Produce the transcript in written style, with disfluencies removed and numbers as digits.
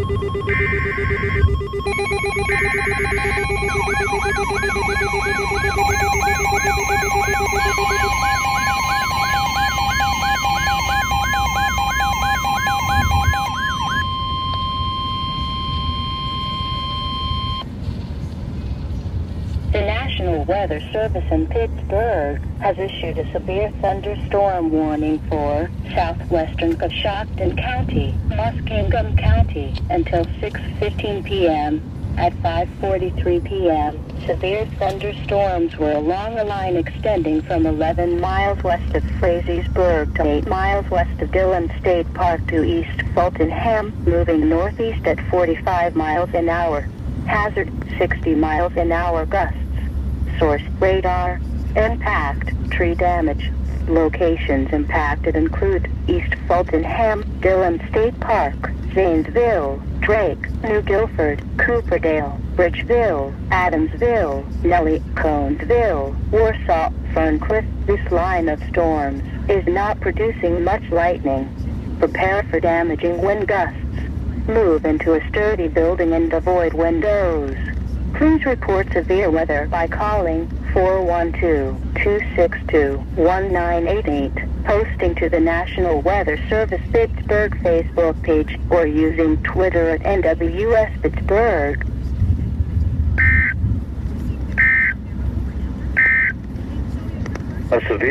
The National Weather Service in Pittsburgh has issued a severe thunderstorm warning for southwestern Coshocton County, Muskingum County until 6:15 p.m. At 5:43 p.m., severe thunderstorms were along a line extending from 11 miles west of Frazeysburg to 8 miles west of Dillon State Park to East Fultonham, moving northeast at 45 miles an hour. Hazard, 60 miles an hour gusts. Source, radar. Impact, tree damage. Locations impacted include East Fultonham, Dillon State Park, Zanesville, Drake, New Guilford, Cooperdale, Bridgeville, Adamsville, Nellie, Conesville, Warsaw, Ferncliff. This line of storms is not producing much lightning. Prepare for damaging wind gusts. Move into a sturdy building and avoid windows. Please report severe weather by calling 412-262-1988, posting to the National Weather Service Pittsburgh Facebook page, or using Twitter at NWS Pittsburgh. A severe